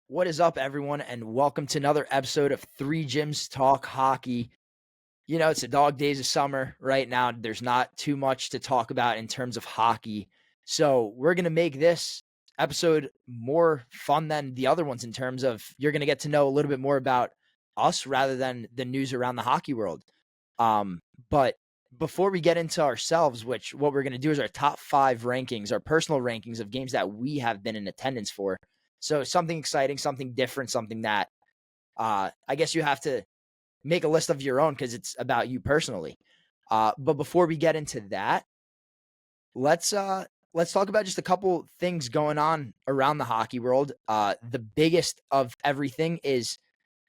What is up, everyone, and welcome to another episode of Three Gyms Talk Hockey. It's the dog days of summer right now. There's not too much to talk about in terms of hockey. So, we're going to make this episode more fun than the other ones in terms of you're going to get to know a little bit more about us rather than the news around the hockey world. But before we get into ourselves, which what we're going to do is our top 5 rankings, our personal rankings of games that we have been in attendance for. So something exciting, something different, something that I guess you have to make a list of your own because it's about you personally. But before we get into that, let's talk about just a couple things going on around the hockey world. The biggest of everything is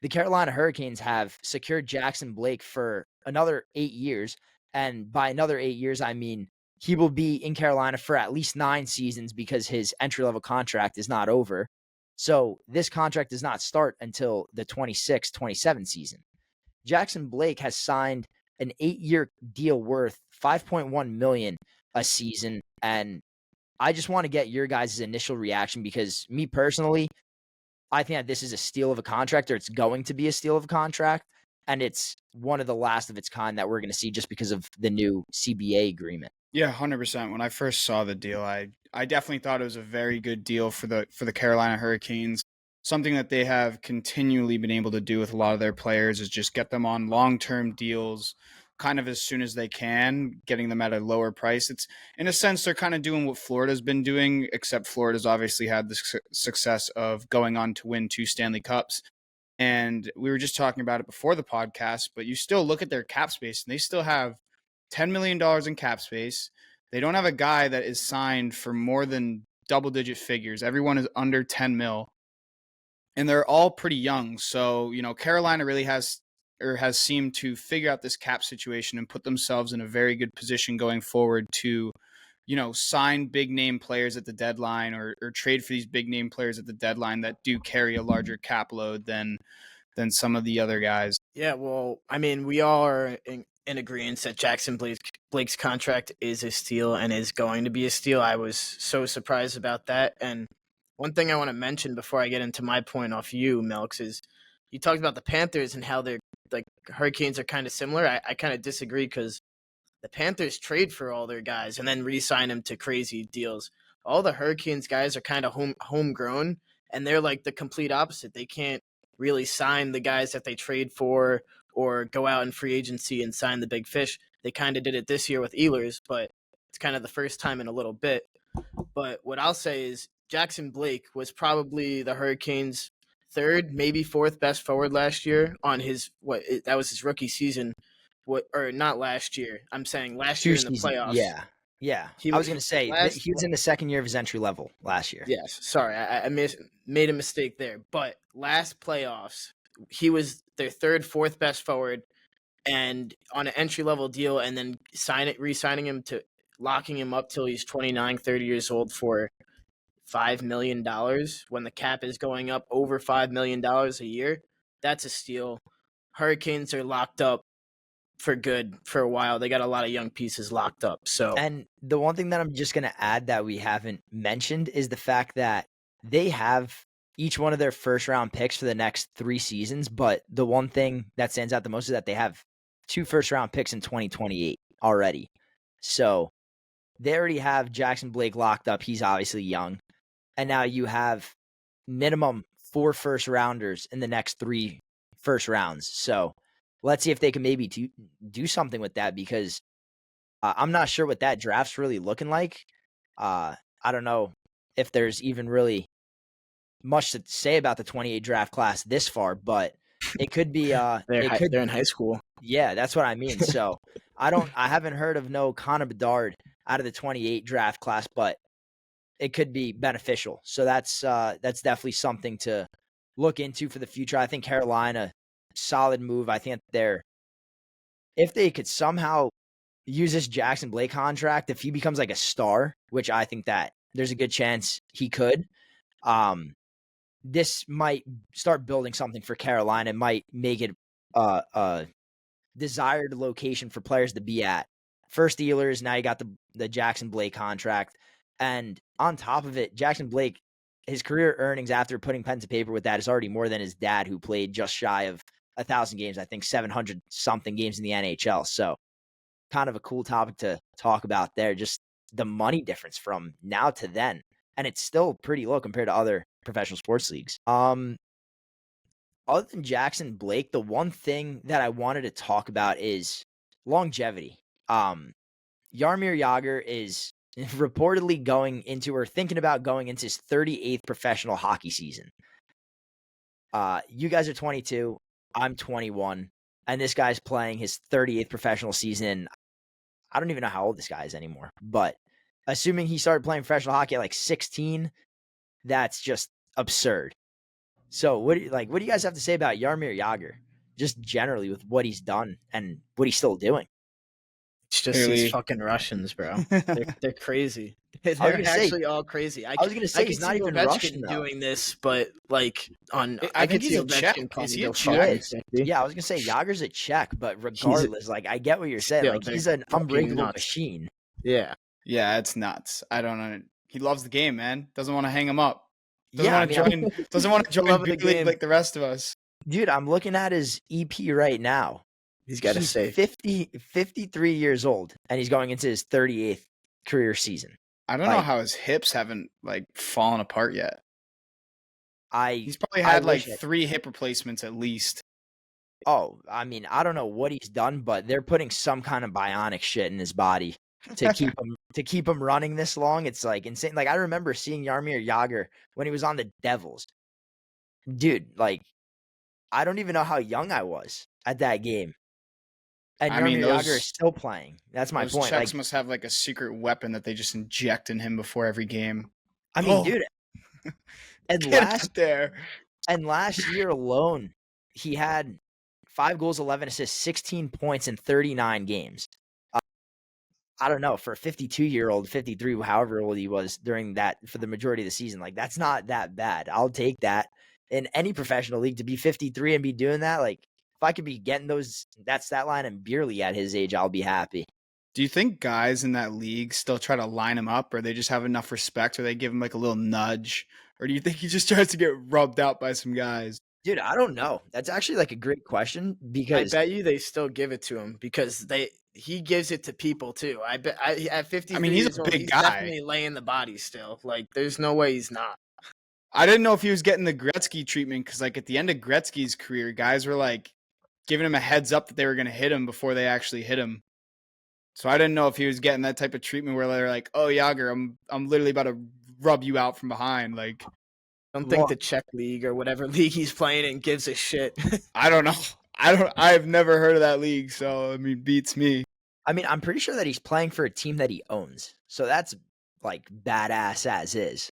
the Carolina Hurricanes have secured Jackson Blake for another 8 years, and by another 8 years, I mean he will be in Carolina for at least 9 seasons because his entry-level contract is not over. So this contract does not start until the 26-27 season. Jackson Blake has signed an 8-year deal worth $5.1 million a season, and I just want to get your guys' initial reaction because me personally, I think that this is a steal of a contract, or it's going to be a steal of a contract, and it's one of the last of its kind that we're going to see just because of the new CBA agreement. Yeah, 100%. When I first saw the deal, I definitely thought it was a very good deal for the Carolina Hurricanes. Something that they have continually been able to do with a lot of their players is just get them on long-term deals kind of as soon as they can, getting them at a lower price. It's in a sense they're kind of doing what Florida's been doing, except Florida's obviously had the success of going on to win 2 Stanley Cups. And we were just talking about it before the podcast, but you still look at their cap space and they still have $10 million in cap space. They don't have a guy that is signed for more than double-digit figures. Everyone is under 10 mil, and they're all pretty young. So, Carolina really has seemed to figure out this cap situation and put themselves in a very good position going forward to, sign big name players at the deadline or trade for these big name players at the deadline that do carry a larger cap load than some of the other guys. Yeah, well, I mean, we all are in agreement that Blake's contract is a steal and is going to be a steal. I was so surprised about that. And one thing I want to mention before I get into my point off you, Melks, is you talked about the Panthers and how they're like Hurricanes are kind of similar. I kind of disagree because the Panthers trade for all their guys and then re-sign them to crazy deals. All the Hurricanes guys are kind of homegrown, and they're like the complete opposite. They can't really sign the guys that they trade for or go out in free agency and sign the big fish. They kind of did it this year with Ehlers, but it's kind of the first time in a little bit. But what I'll say is Jackson Blake was probably the Hurricanes' third, maybe fourth best forward last year on that was his rookie season. Or not last year. I'm saying last year in the playoffs. Yeah. I was going to say he was in the second year of his entry level last year. Yes, sorry, I made a mistake there. But last playoffs, he was their third, fourth best forward, and on an entry level deal, and then re-signing him to locking him up till he's 29, 30 years old for $5 million when the cap is going up over $5 million a year. That's a steal. Hurricanes are locked up for good for a while. They got a lot of young pieces locked up. And the one thing that I'm just going to add that we haven't mentioned is the fact that they have each one of their first round picks for the next 3 seasons. But the one thing that stands out the most is that they have 2 first round picks in 2028 already. So they already have Jackson Blake locked up. He's obviously young. And now you have minimum 4 first rounders in the next 3 first rounds. So let's see if they can maybe do something with that because I'm not sure what that draft's really looking like. I don't know if there's even really much to say about the 28 draft class this far, but it could be. They're in high school. Yeah, that's what I mean. So I haven't heard of no Connor Bedard out of the 28 draft class, but it could be beneficial. So that's definitely something to look into for the future. I think Carolina, solid move. I think if they could somehow use this Jackson Blake contract, if he becomes like a star, which I think that there's a good chance he could, this might start building something for Carolina. It might make it a desired location for players to be at. First Steelers, now you got the Jackson Blake contract. And on top of it, Jackson Blake his career earnings after putting pen to paper with that is already more than his dad, who played just shy of 1,000 games, I think 700 something games in the NHL. So kind of a cool topic to talk about there, just the money difference from now to then. And it's still pretty low compared to other professional sports leagues. Other than Jackson Blake, the one thing that I wanted to talk about is longevity. Jaromir Jagr is reportedly going into or thinking about going into his 38th professional hockey season. You guys are 22, I'm 21, and this guy's playing his 38th professional season. I don't even know how old this guy is anymore, but assuming he started playing professional hockey at like 16, that's just absurd. So what do you guys have to say about Jaromir Jagr, just generally with what he's done and what he's still doing? It's just Clearly. these fucking Russians, bro. They're crazy. I was They're gonna say, actually all crazy. I was gonna say he's not even Russian, though. doing this, but like I could think see he's a Czech. Ovechkin calling Is to he a go Czech? 50-50. Yeah, I was gonna say Jagr's a Czech, but regardless, like I get what you're saying. Still, Like they're he's an fucking unbreakable nuts. machine. Yeah. Yeah, it's nuts. I don't know. He loves the game, man. Doesn't want to hang him up. Doesn't Yeah, want to join. Doesn't want to join Love the big league game. like the rest of us. dude, I'm looking at his EP right now. He's got to He's say 53 years old, and he's going into his 38th career season. I don't know Like- how his hips haven't like fallen apart yet. He's I probably had like wish it- 3 hip replacements at least. I mean, I don't know what he's done, but they're putting some kind of bionic shit in his body to keep him running this long. It's like insane. Like I remember seeing Jaromir Jagr when he was on the Devils. Dude, like I don't even know how young I was at that game. And I mean, Jaromir Jagr is still playing. That's my Those point. Czechs Like, must have like a secret weapon that they just inject in him before every game. I mean, Oh. dude, and Get last out there. and last year alone, he had 5 goals, 11 assists, 16 points in 39 games. I don't know, for a 52-year-old, 53, however old he was during that for the majority of the season, like that's not that bad. I'll take that in any professional league to be 53 and be doing that. Like if I could be getting that stat line and Beerly at his age, I'll be happy. Do you think guys in that league still try to line him up, or they just have enough respect, or they give him like a little nudge, or do you think he just tries to get rubbed out by some guys? Dude, I don't know. That's actually like a great question I because bet you they still give it to him because he gives it to people too. I bet at 50. I mean, he's a years old, big he's guy. definitely laying the body still. Like, there's no way he's not. I didn't know if he was getting the Gretzky treatment because, like, at the end of Gretzky's career, guys were like giving him a heads up that they were going to hit him before they actually hit him. So I didn't know if he was getting that type of treatment where they're like, "Oh, Jagr, I'm literally about to rub you out from behind." Like, I don't think Well- the Czech league or whatever league he's playing in gives a shit. I don't know. I've never heard of that league, so I mean, beats me. I mean, I'm pretty sure that he's playing for a team that he owns. So that's like badass as is.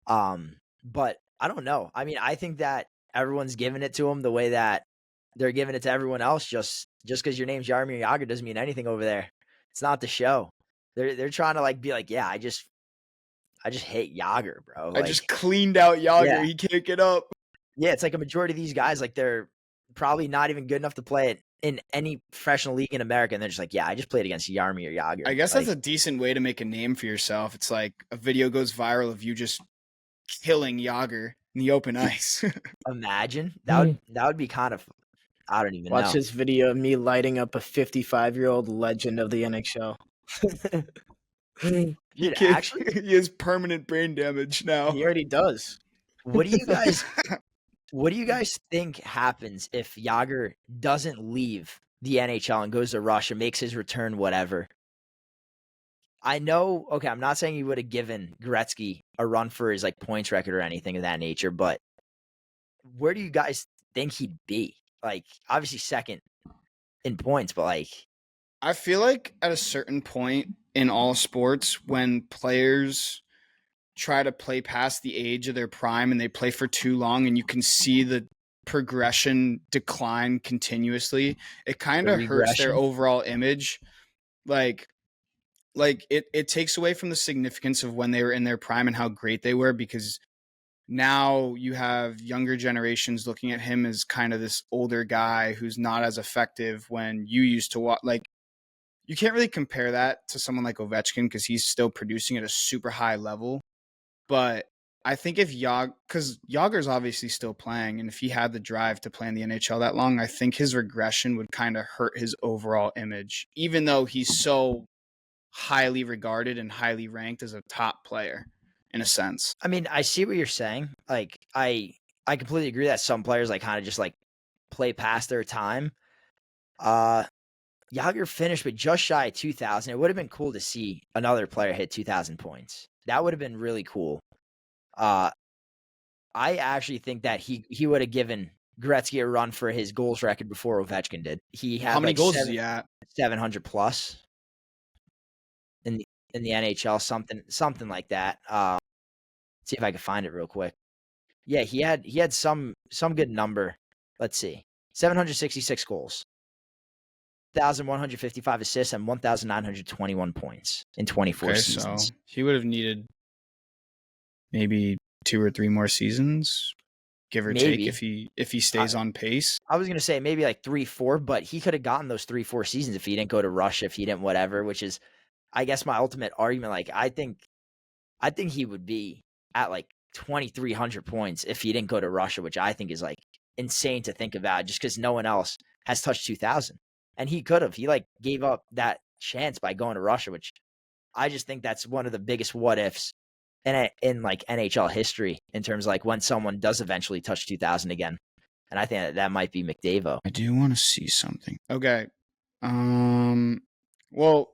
But I don't know. I mean, I think that everyone's giving it to him the way that they're giving it to everyone else. Just because your name's Jaromir Jagr doesn't mean anything over there. It's not the show. They're trying to like be like, yeah, I just hate Jagr, bro. I Like, just cleaned out Jagr. Yeah. He can't get up. yeah, it's like a majority of these guys, like they're probably not even good enough to play it in any professional league in America, and they're just like, yeah, I just played against Jaromir Jagr. I guess like, that's a decent way to make a name for yourself. It's like a video goes viral of you just killing Jagr in the open ice. imagine that would be kind of, I don't even Watch know. this video of me lighting up a 55-year-old legend of the NHL. Dude, Kid, actually, he has permanent brain damage now. He already does. what do you guys think happens if Jagr doesn't leave the NHL and goes to Russia, makes his return, whatever? I know, okay, I'm not saying he would have given Gretzky a run for his like points record or anything of that nature, but where do you guys think he'd be? Like, obviously second in points, but like, I feel like at a certain point in all sports, when players try to play past the age of their prime and they play for too long and you can see the progression decline continuously, it kind of hurts their regression? overall image. Like it takes away from the significance of when they were in their prime and how great they were, because now you have younger generations looking at him as kind of this older guy who's not as effective when you used to watch. Like, you can't really compare that to someone like Ovechkin because he's still producing at a super high level. But I think if because Yager's obviously still playing, and if he had the drive to play in the NHL that long, I think his regression would kind of hurt his overall image, even though he's so highly regarded and highly ranked as a top player in a sense. I mean, I see what you're saying. Like, I completely agree that some players like kind of just like play past their time. Yager finished with just shy of 2,000. It would have been cool to see another player hit 2,000 points. That would have been really cool. Uh, I actually think that he would have given Gretzky a run for his goals record before Ovechkin did. He How had many like goals is he at? 700 plus in the NHL, something like that. See if I can find it real quick. Yeah, he had some good number. Let's see. 766 goals, 1,155 assists, and 1,921 points in 24 Okay, seasons. so he would have needed maybe 2 or 3 more seasons, give or take, Maybe. if he stays on pace. I was gonna say maybe like 3, 4, but he could have gotten those 3, 4 seasons if he didn't go to Russia, if he didn't whatever, which is, I guess, my ultimate argument. Like, I think he would be at like 2,300 points if he didn't go to Russia, which I think is like insane to think about, just because no one else has touched 2,000, and he could have. He like gave up that chance by going to Russia, which I just think that's one of the biggest what ifs in like NHL history in terms of like when someone does eventually touch 2,000 again. And I think that might be McDavid. I do want to see something. Okay. Well,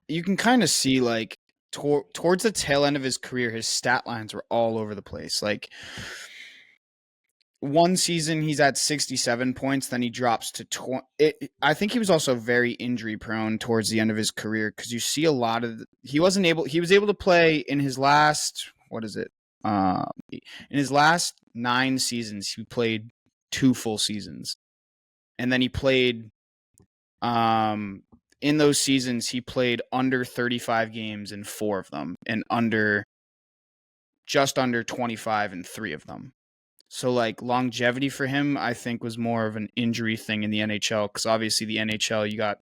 you can kind of see like towards the tail end of his career, his stat lines were all over the place. Like one season he's at 67 points, then he drops to 20. I think he was also very injury prone towards the end of his career, because you see a lot of he was able to play in his last, what is it? In his last 9 seasons, he played 2 full seasons. And then he played in those seasons he played under 35 games in 4 of them, and just under 25 in 3 of them. So like longevity for him, I think, was more of an injury thing in the NHL, because obviously the NHL, you got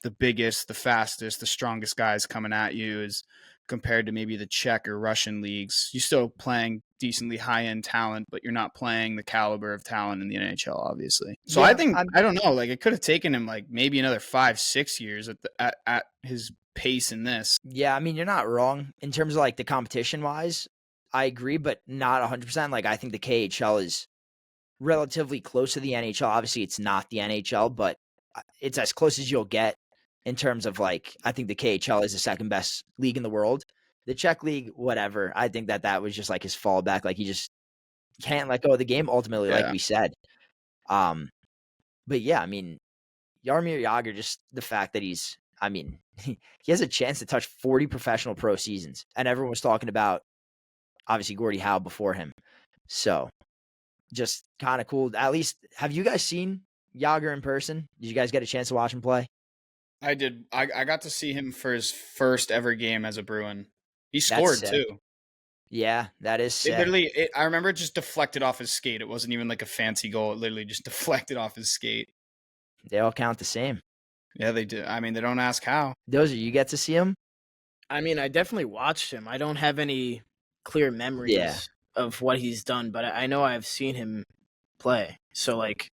the biggest, the fastest, the strongest guys coming at you, as compared to maybe the Czech or Russian leagues. You're still playing decently high-end talent, but you're not playing the caliber of talent in the NHL, obviously. So Yeah, I think, I don't know, like it could have taken him like maybe another 5-6 years at his pace in this. Yeah, I mean, you're not wrong in terms of like the competition wise. I agree, but not 100%. Like, I think the KHL is relatively close to the NHL. Obviously, it's not the NHL, but it's as close as you'll get in terms of like, I think the KHL is the second best league in the world. The Czech league, whatever. I think that was just like his fallback. Like, he just can't let go of the game ultimately, like Yeah. we said. But yeah, I mean, Jaromir Jagr, just the fact that he has a chance to touch 40 professional pro seasons, and everyone was talking about obviously Gordie Howe before him. So just kind of cool. At least, have you guys seen Jagr in person? Did you guys get a chance to watch him play? I did. I got to see him for his first ever game as a Bruin. He That's scored sick. too. Yeah, that is sick. It literally, I remember it just deflected off his skate. It wasn't even like a fancy goal. It literally just deflected off his skate. They all count the same. Yeah, they do. I mean, they don't ask how. Those you get to see him? I mean, I definitely watched him. I don't have any clear memories of what he's done, but I know I've seen him play. So like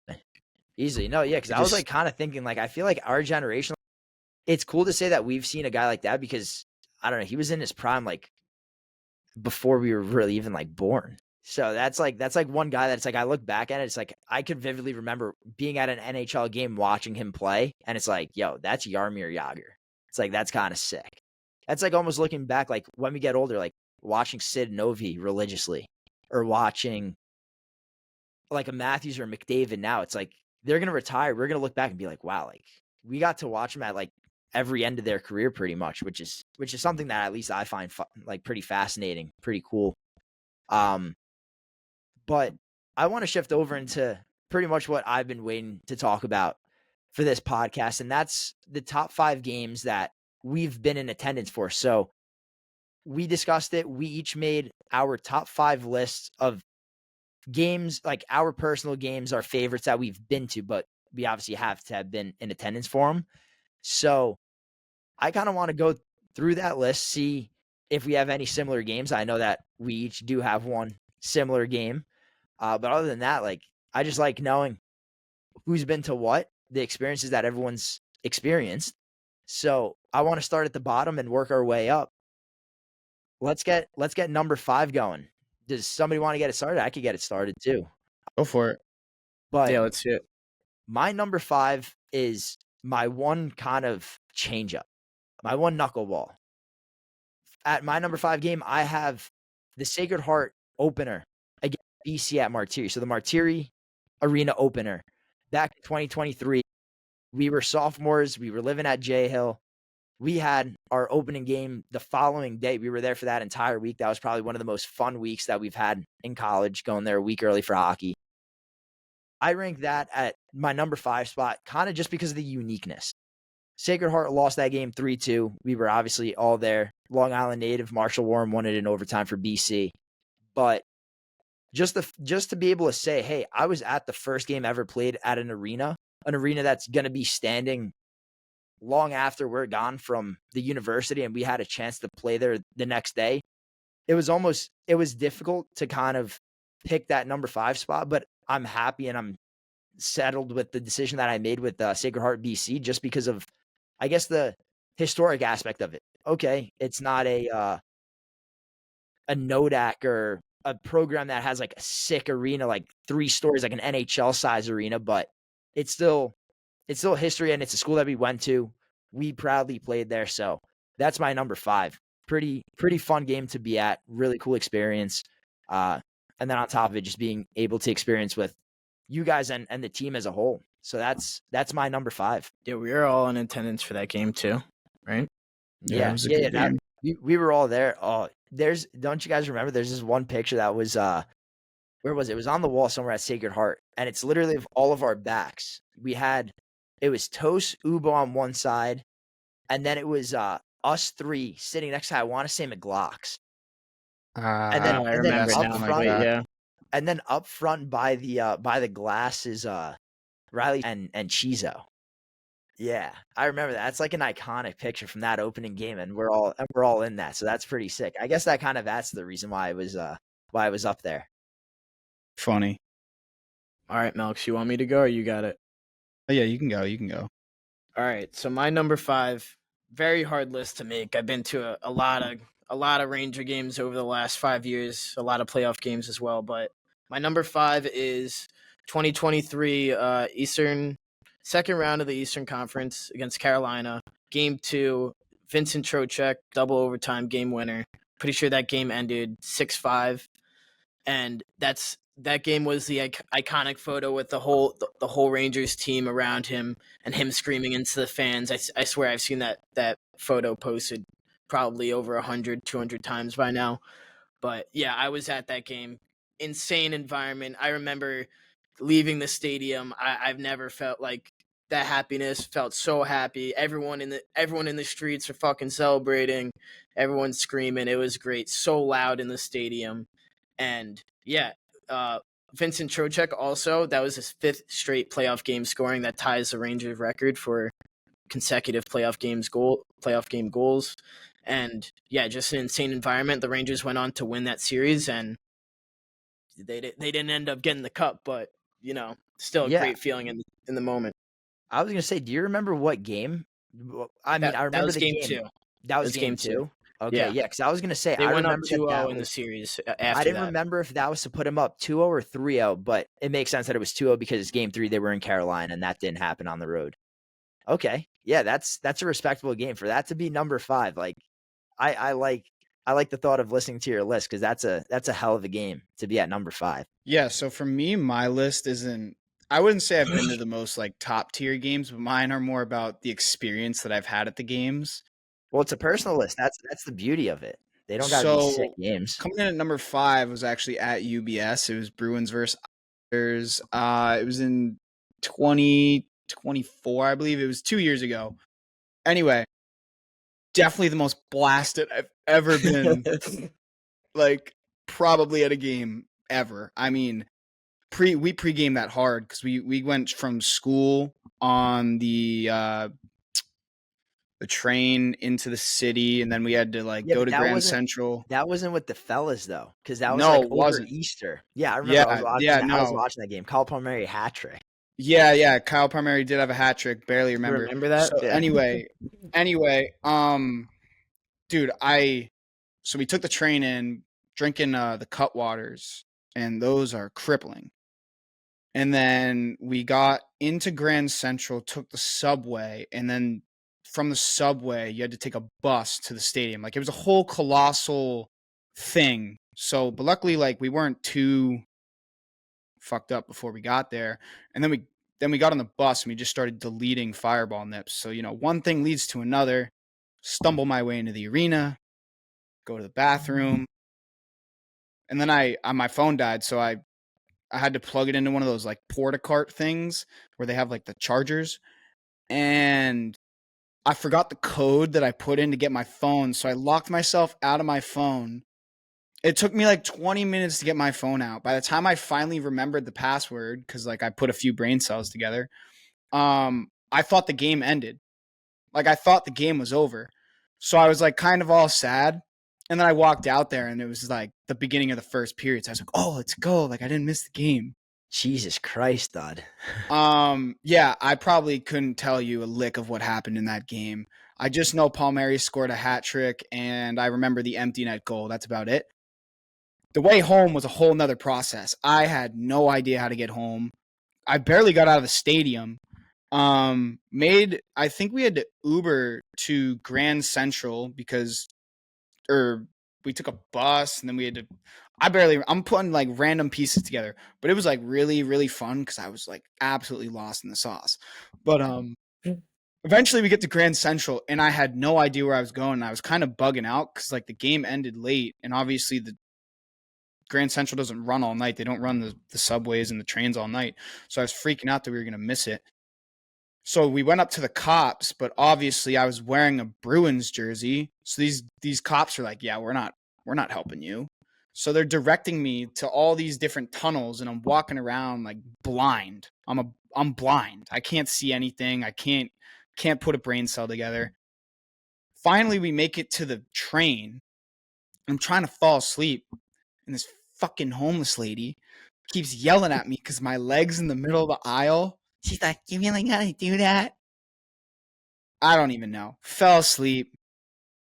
Easily. No, yeah, because I was like kind of thinking, like, I feel like our generation, it's cool to say that we've seen a guy like that, because I don't know, he was in his prime like before we were really even like born. So that's like one guy that's like, I look back at it, it's like I could vividly remember being at an NHL game watching him play, and it's like, yo, that's Jaromir Jagr. It's like, that's kind of sick. That's like almost looking back, like when we get older, like watching Sid Novi religiously, or watching like a Matthews or a McDavid now. It's like they're gonna retire. We're gonna look back and be like, wow, like we got to watch them at like every end of their career pretty much, which is something that at least I find like pretty fascinating, pretty cool. But I want to shift over into pretty much what I've been waiting to talk about for this podcast, and that's the top 5 games that we've been in attendance for. So we discussed it. We each made our top 5 lists of games, like our personal games, our favorites that we've been to, but we obviously have to have been in attendance for them. So I kind of want to go through that list, see if we have any similar games. I know that we each do have one similar game. But other than that, like, I just like knowing who's been to what, the experiences that everyone's experienced. So I want to start at the bottom and work our way up. Let's get number 5 going. Does somebody want to get it started? I could get it started too. Go for it. But Yeah, let's see it. my number 5 is my one kind of change up, my one knuckleball. At my number 5 game, I have the Sacred Heart opener against BC at Martiri. So the Martiri Arena opener back in 2023. We were sophomores. We were living at J Hill. We had our opening game the following day. We were there for that entire week. That was probably one of the most fun weeks that we've had in college, going there a week early for hockey. I rank that at my number 5 spot, kind of just because of the uniqueness. Sacred Heart lost that game 3-2. We were obviously all there. Long Island native Marshall Warren won it in overtime for BC. But just to be able to say, hey, I was at the first game ever played at an arena that's going to be standing long after we're gone from the university, and we had a chance to play there the next day. It was difficult to kind of pick that number 5 spot, but I'm happy and I'm settled with the decision that I made with Sacred Heart BC, just because of, I guess, the historic aspect of it. Okay, it's not a NODAC or a program that has like a sick arena, like 3 stories, like an NHL size arena, but it's still history, and it's a school that we went to. We proudly played there, so that's my number 5. Pretty fun game to be at. Really cool experience. And then on top of it, just being able to experience with you guys and the team as a whole. So that's my number 5. Yeah, we were all in attendance for that game too, right? Yeah, it was a good game. We were all there. Oh, don't you guys remember? There's this one picture that was where was it? It was on the wall somewhere at Sacred Heart, and it's literally of all of our backs. It was Toast, Ubo on one side, and then it was us 3 sitting next to, I want to say, McGlocks. And then I and then remember up now. front, Yeah. and then up front by the glass is Riley and Chizo. Yeah, I remember that. That's like an iconic picture from that opening game, and we're all in that. So that's pretty sick. I guess that kind of adds to the reason why I was up there. Funny. All right, Melks, you want me to go or you got it? Oh, yeah, you can go. You can go. All right, so my number 5, very hard list to make. I've been to a lot of Ranger games over the last 5 years, a lot of playoff games as well. But my number 5 is 2023 Eastern second round of the Eastern Conference against Carolina. Game 2, Vincent Trocheck, double overtime game winner. Pretty sure that game ended 6-5, and that game was the iconic photo with the whole Rangers team around him and him screaming into the fans. I swear I've seen that photo posted probably over 100, 200 times by now. But yeah, I was at that game. Insane environment. I remember leaving the stadium. I've never felt like that happiness. Felt so happy. Everyone in the streets are fucking celebrating. Everyone's screaming. It was great. So loud in the stadium. And yeah, Vincent Trocheck also, that was his 5th straight playoff game scoring. That ties the Rangers record for consecutive playoff game goals. And yeah, just an insane environment. The Rangers went on to win that series, and they didn't end up getting the cup, but still a great feeling in the moment. I was gonna say, do you remember what game? I mean, I remember was the game game. 2. That was game 2. Okay, Yeah, because I was gonna say they I went up remember 2-0 in the was. series I after didn't that. remember if that was to put him up 2-0 or 3-0, but it makes sense that it was 2-0 because game 3 they were in Carolina and that didn't happen on the road. Okay, yeah, that's a respectable game for that to be number 5. Like, I like the thought of listening to your list because that's a hell of a game to be at number 5. Yeah, so for me, my list isn't. I wouldn't say I've been to the most like top tier games, but mine are more about the experience that I've had at the games. Well, it's a personal list. That's the beauty of it. They don't got to be sick So games. coming in at number 5 was actually at UBS. It was Bruins versus Islanders. It was in 2024, I believe. It was 2 years ago. Anyway, definitely the most blasted I've ever been. Like probably at a game ever. I mean, we pregame that hard, 'cause we went from school on the the train into the city, and then we had to like Yeah, go but to Grand Central. that wasn't with the fellas though, because that was No, like it over wasn't. Easter. Yeah, I remember Yeah, I was no. watching that game. Kyle Palmieri hat trick. Yeah. Kyle Palmieri did have a hat trick. Barely You remember. remember that? So Yeah. anyway, dude, so we took the train in, drinking the cut waters, and those are crippling. And then we got into Grand Central, took the subway, and then from the subway, you had to take a bus to the stadium. Like it was a whole colossal thing. So, but luckily, like we weren't too fucked up before we got there. And then we got on the bus and we just started deleting fireball nips. So, one thing leads to another. Stumble my way into the arena, go to the bathroom, and then my phone died, so I had to plug it into one of those like porta-cart things where they have like the chargers, and I forgot the code that I put in to get my phone, so I locked myself out of my phone. It took me like 20 minutes to get my phone out. By the time I finally remembered the password, because like I put a few brain cells together, I thought the game ended. Like I thought the game was over. So I was like kind of all sad. And then I walked out there and it was like the beginning of the first period. So I was like, oh, let's go. Like I didn't miss the game. Jesus Christ, Dud. Yeah, I probably couldn't tell you a lick of what happened in that game. I just know Palmieri scored a hat trick and I remember the empty net goal. That's about it. The way home was a whole nother process. I had no idea how to get home. I barely got out of the stadium. I think we had to Uber to Grand Central because or we took a bus and then we had to I'm putting like random pieces together, but it was like really, really fun because I was like absolutely lost in the sauce. But eventually we get to Grand Central and I had no idea where I was going. I was kind of bugging out because like the game ended late and obviously the Grand Central doesn't run all night. They don't run the subways and the trains all night. So I was freaking out that we were gonna miss it. So we went up to the cops, but obviously I was wearing a Bruins jersey. So these cops are like, "Yeah, we're not helping you." So they're directing me to all these different tunnels and I'm walking around like blind. I'm blind. I can't see anything. I can't put a brain cell together. Finally we make it to the train. I'm trying to fall asleep and this fucking homeless lady keeps yelling at me cuz my leg's in the middle of the aisle. She's like, "You really got to do that?" I don't even know. Fell asleep.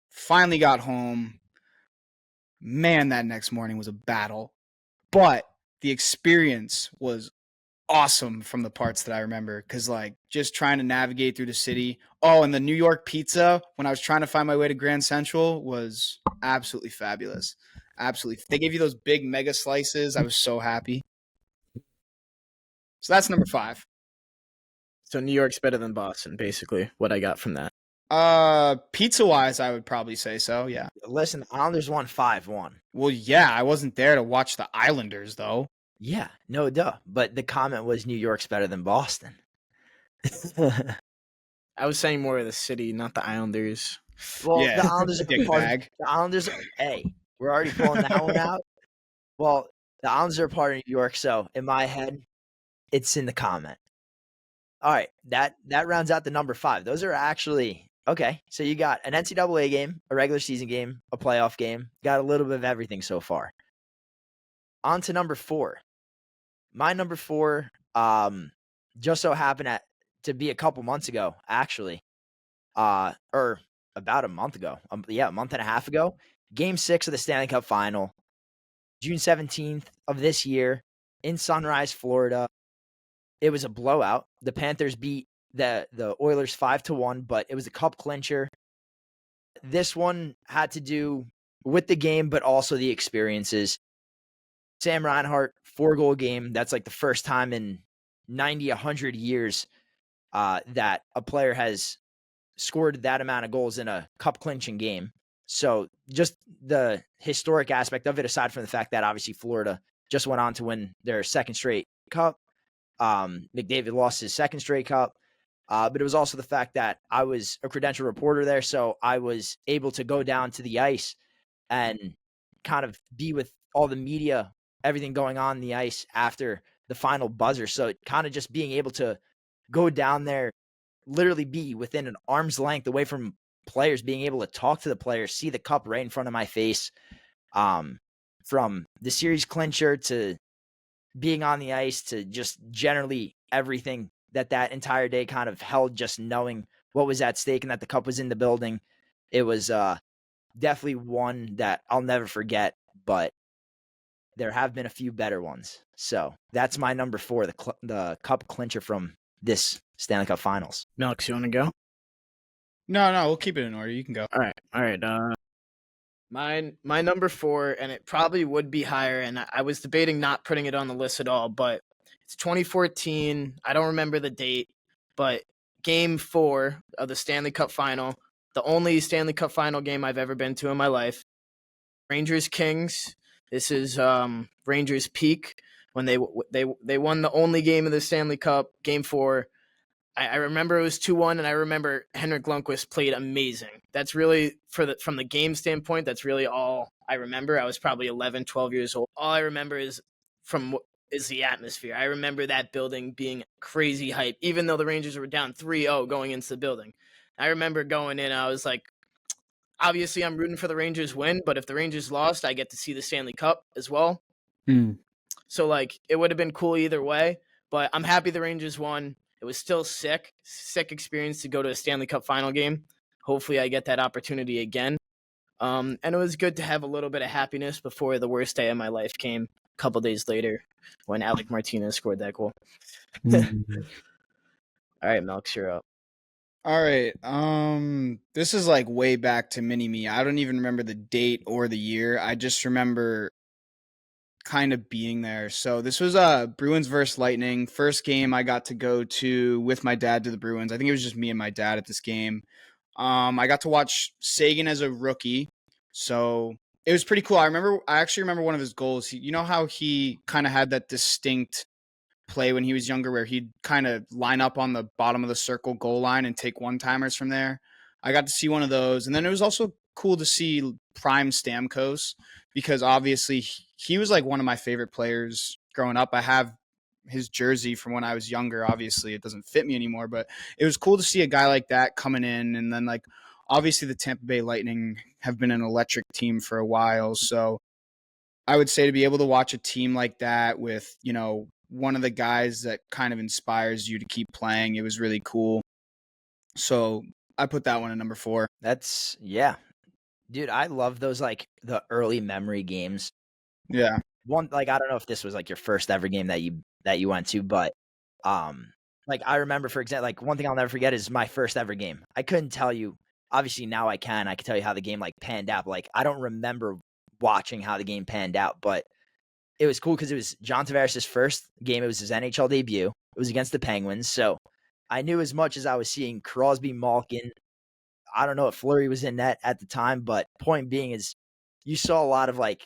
Finally got home. Man, that next morning was a battle. But the experience was awesome from the parts that I remember. Cause like just trying to navigate through the city. Oh, and the New York pizza when I was trying to find my way to Grand Central was absolutely fabulous. Absolutely. They gave you those big mega slices. I was so happy. So that's number 5. So New York's better than Boston, basically, what I got from that. Pizza wise, I would probably say so. Yeah. Listen, the Islanders won 5-1. Well, yeah, I wasn't there to watch the Islanders though. Yeah, no duh. But the comment was New York's better than Boston. I was saying more of the city, not the Islanders. Well, Yeah, the Islanders dick are part of bag. the Islanders. Hey, we're already pulling that one out. Well, the Islanders are part of New York, so in my head, it's in the comment. All right, that rounds out the number 5. Those are actually okay. So you got an NCAA game, a regular season game, a playoff game. Got a little bit of everything so far. On to number 4. My number 4, just so happened to be a couple months ago, actually, or about a month ago. A month and a half ago. Game 6 of the Stanley Cup Final, June 17th of this year in Sunrise, Florida. It was a blowout. The Panthers beat the Oilers 5-1, but it was a cup clincher. This one had to do with the game, but also the experiences. Sam Reinhart, 4-goal game. That's like the first time in 90, 100 years that a player has scored that amount of goals in a cup clinching game. So just the historic aspect of it, aside from the fact that obviously Florida just went on to win their second straight cup. McDavid lost his second straight cup. But it was also the fact that I was a credentialed reporter there, so I was able to go down to the ice and kind of be with all the media, everything going on the ice after the final buzzer. So kind of just being able to go down there literally be within an arm's length away from players, being able to talk to the players, see the cup right in front of my face. From the series clincher to being on the ice to just generally everything that entire day kind of held, just knowing what was at stake and that the cup was in the building. It was definitely one that I'll never forget, but there have been a few better ones. So that's my number 4, the cup clincher from this Stanley Cup Finals. Melks, you want to go? No, we'll keep it in order. You can go. All right. My number 4, and it probably would be higher, and I was debating not putting it on the list at all, but it's 2014. I don't remember the date, but Game 4 of the Stanley Cup Final, the only Stanley Cup Final game I've ever been to in my life. Rangers Kings. This is Rangers peak when they won the only game of the Stanley Cup, Game 4. I remember it was 2-1, and I remember Henrik Lundqvist played amazing. That's really, from the game standpoint, that's really all I remember. I was probably 11, 12 years old. All I remember is the atmosphere. I remember that building being crazy hype, even though the Rangers were down 3-0 going into the building. I remember going in, I was like, obviously I'm rooting for the Rangers win, but if the Rangers lost, I get to see the Stanley Cup as well. So, like, it would have been cool either way, but I'm happy the Rangers won. It was still sick experience to go to a Stanley Cup final game. Hopefully I get that opportunity again. And it was good to have a little bit of happiness before the worst day of my life came a couple days later when Alec Martinez scored that goal. All right, Melks, you're up. All right. This is like way back to mini me. I don't even remember the date or the year. I just remember kind of being there. So this was Bruins versus Lightning. First game I got to go to with my dad to the Bruins. I think it was just me and my dad at this game. I got to watch Sagan as a rookie. So it was pretty cool. I actually remember one of his goals. You know how he kind of had that distinct play when he was younger where he'd kind of line up on the bottom of the circle goal line and take one-timers from there. I got to see one of those. And then it was also cool to see prime Stamkos because obviously he was like one of my favorite players growing up. I have his jersey from when I was younger. Obviously it doesn't fit me anymore, but it was cool to see a guy like that coming in. And then, like, obviously the Tampa Bay Lightning have been an electric team for a while. So I would say to be able to watch a team like that with, one of the guys that kind of inspires you to keep playing, it was really cool. So I put that one at number 4. That's, yeah. Dude, I love those, like, the early memory games. Yeah. One, like, I don't know if this was, like, your first ever game that you went to, but, like, I remember, for example, like, one thing I'll never forget is my first ever game. I couldn't tell you, obviously now I can tell you how the game, like, panned out, but, like, I don't remember watching how the game panned out, but it was cool because it was John Tavares' first game. It was his NHL debut. It was against the Penguins, so I knew as much as I was seeing Crosby, Malkin. I don't know if Fleury was in net at the time, but point being is you saw a lot of, like,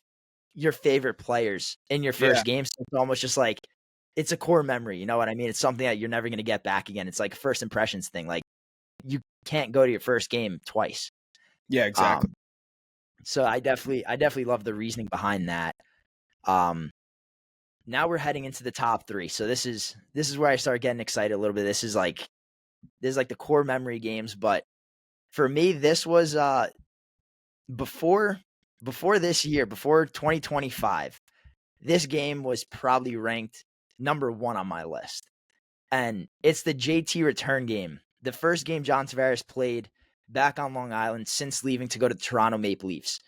your favorite players in your first game, so it's almost just like it's a core memory, you know what I mean? It's something that you're never gonna get back again. It's like a first impressions thing, like, you can't go to your first game twice. Yeah, exactly. So I definitely love the reasoning behind that. Now we're heading into the top 3. So this is where I start getting excited a little bit. This is like the core memory games, but for me, this was before this year, before 2025. This game was probably ranked number 1 on my list, and it's the JT return game. The first game John Tavares played back on Long Island since leaving to go to the Toronto Maple Leafs.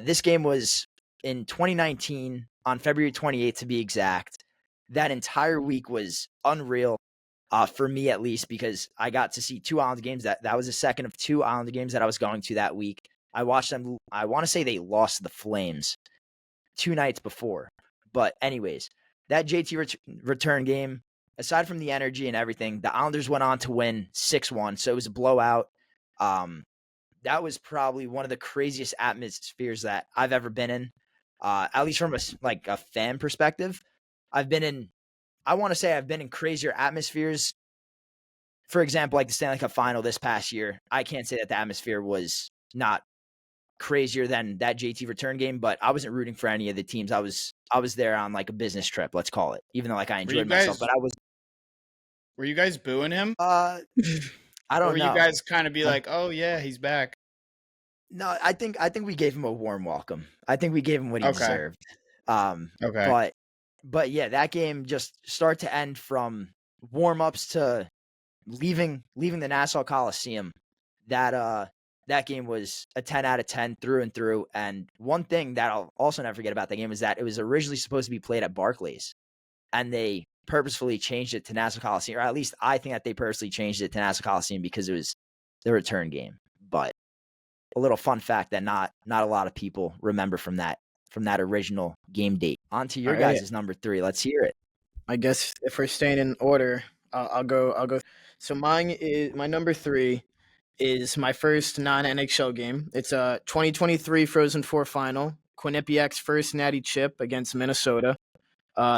This game was in 2019 on February 28th to be exact. That entire week was unreal. For me at least, because I got to see 2 Islanders games. That was the second of 2 Islander games that I was going to that week. I watched them. I want to say they lost to the Flames 2 nights before. But anyways, that JT return game, aside from the energy and everything, the Islanders went on to win 6-1. So it was a blowout. That was probably one of the craziest atmospheres that I've ever been in, at least from a fan perspective. I want to say I've been in crazier atmospheres. For example, like the Stanley Cup Final this past year. I can't say that the atmosphere was not crazier than that JT return game, but I wasn't rooting for any of the teams. I was there on like a business trip, let's call it. Even though like I enjoyed myself, but Were you guys booing him? I Or don't were you know. guys kind of be like, oh yeah, he's back? No, I think we gave him a warm welcome. I think we gave him what he Okay. deserved. Um, Okay. but but yeah, that game just start to end from warm-ups to leaving the Nassau Coliseum. That game was a 10 out of 10 through and through. And one thing that I'll also never forget about the game is that it was originally supposed to be played at Barclays, and they purposefully changed it to Nassau Coliseum, or at least I think that they purposely changed it to Nassau Coliseum because it was the return game. But a little fun fact that not a lot of people remember from that original game date. On to All your right. guys' number 3. Let's hear it. I guess if we're staying in order, I'll go. I'll go. So mine is my number 3 is my first non NHL game. It's a 2023 Frozen Four final. Quinnipiac's first Natty Chip against Minnesota.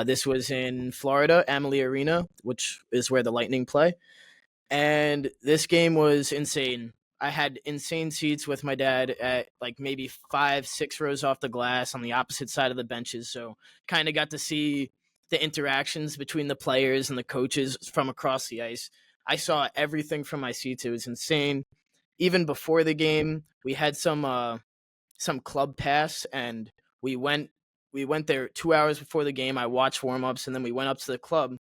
This was in Florida, Amalie Arena, which is where the Lightning play. And this game was insane. I had insane seats with my dad at like maybe 5, 6 rows off the glass on the opposite side of the benches. So kind of got to see the interactions between the players and the coaches from across the ice. I saw everything from my seats. It was insane. Even before the game, we had some club pass, and we went we went there 2 hours before the game. I watched warm-ups, and then we went up to the club,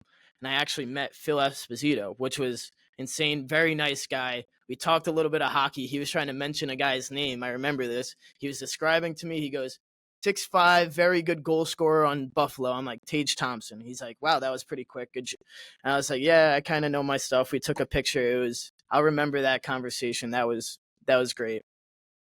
and I actually met Phil Esposito, which was insane. Very nice guy. We talked a little bit of hockey. He was trying to mention a guy's name. I remember this. He was describing to me. He goes, 6'5", very good goal scorer on Buffalo. I'm like, Tage Thompson. He's like, wow, that was pretty quick. Good. And I was like, yeah, I kind of know my stuff. We took a picture. I'll remember that conversation. That was great.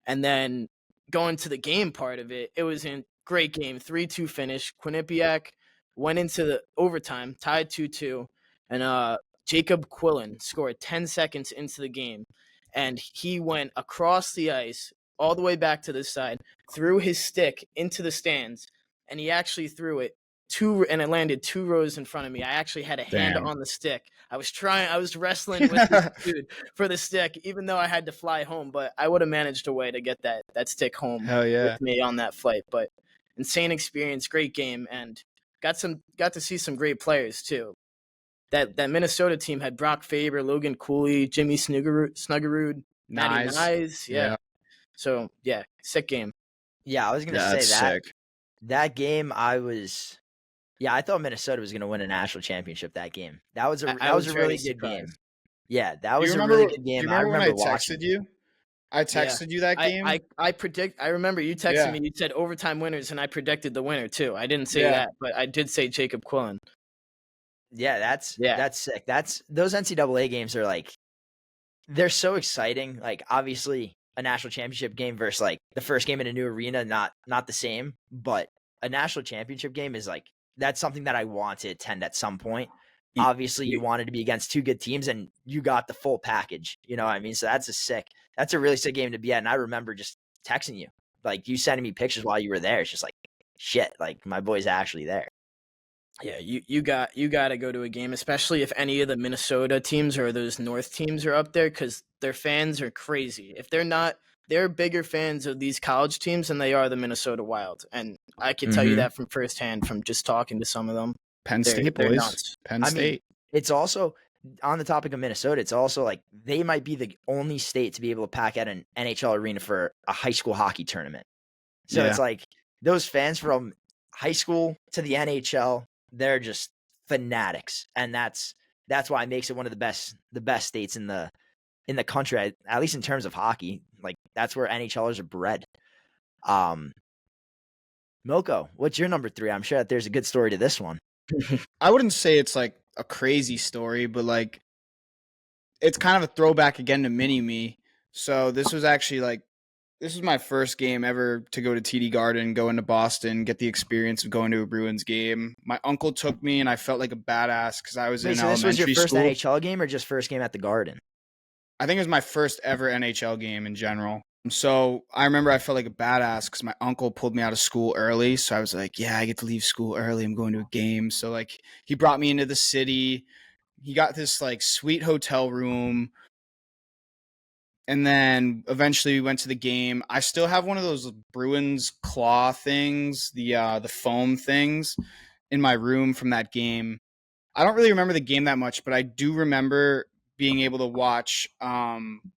And then going to the game part of it, it was a great game, 3-2 finish. Quinnipiac went into the overtime, tied 2-2, and Jacob Quillen scored 10 seconds into the game, and he went across the ice all the way back to this side, threw his stick into the stands, and he actually threw it and it landed 2 rows in front of me. I actually had a hand Damn. on the stick. I was wrestling with this dude for the stick, even though I had to fly home. But I would have managed a way to get that stick home Hell yeah. with me on that flight. But insane experience, great game, and got to see some great players too. That Minnesota team had Brock Faber, Logan Cooley, Jimmy Snuggerud, Matty Nice. Nyes. Yeah. Yeah. So yeah, sick game. Yeah, I was gonna Yeah, say that's that sick. that game. I thought Minnesota was gonna win a national championship that game. That was I a was really very good game. surprised. Yeah, that Do you was a remember? really good Do you game. I remember when I remember watching texted it. you? I Yeah. texted you that game. I remember you texted Yeah. me. You said overtime winners, and I predicted the winner too. I didn't say Yeah. that, but I did say Jacob Quillen. Yeah, Yeah, that's sick. Those NCAA games are like they're so exciting. Like obviously a national championship game versus like the first game in a new arena, not the same, but a national championship game is like that's something that I want to attend at some point. you, Obviously, you you, wanted to be against two good teams, and you got the full package. You know what I mean? So that's a really sick game to be at. And I remember just texting you, like you sending me pictures while you were there. It's just like shit, like my boy's actually there. yeah. You got to go to a game, especially if any of the Minnesota teams or those North teams are up there, because their fans are crazy. If they're not, they're bigger fans of these college teams than they are the Minnesota Wild, and I can tell you Mhm. that from firsthand from just talking to some of them. Penn They're State they're boys. nuts. Penn I mean, State. it's also on the topic of Minnesota. It's also like they might be the only state to be able to pack out an NHL arena for a high school hockey tournament. So Yeah. it's like those fans from high school to the NHL, they're just fanatics, and that's why it makes it one of the best states in the country, at least in terms of hockey. Like that's where NHLers are bred. Milko, what's your number 3? I'm sure that there's a good story to this one. I wouldn't say it's like a crazy story, but like it's kind of a throwback again to mini me. So this was my first game ever to go to TD Garden, go into Boston, get the experience of going to a Bruins game. My uncle took me, and I felt like a badass because I was Wait, in so this was your elementary first school. NHL game or just first game at the Garden? I think it was my first ever NHL game in general. So I remember I felt like a badass because my uncle pulled me out of school early. So I was like, yeah, I get to leave school early. I'm going to a game. So like he brought me into the city. He got this like sweet hotel room. And then eventually we went to the game. I still have one of those Bruins claw things, the foam things in my room from that game. I don't really remember the game that much, but I do remember being able to watch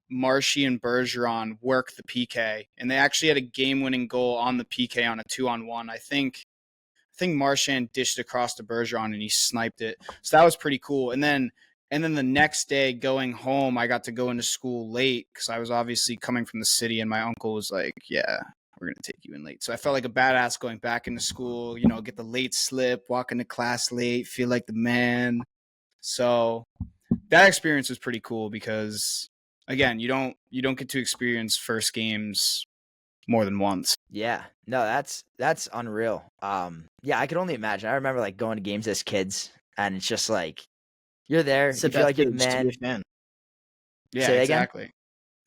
Marshy and Bergeron work the PK, and they actually had a game-winning goal on the PK on a 2-on-1. I think Marchand dished across to Bergeron and he sniped it. So that was pretty cool. And then the next day going home, I got to go into school late because I was obviously coming from the city, and my uncle was like, "Yeah, we're gonna take you in late." So I felt like a badass going back into school. Get the late slip, walk into class late, feel like the man. So that experience was pretty cool because again, you don't get to experience first games more than once. Yeah. No, that's unreal. Yeah, I could only imagine. I remember like going to games as kids, and it's just like you're there, It's the you feel best like you're the age to be a man. fan. Yeah, Say that again? exactly.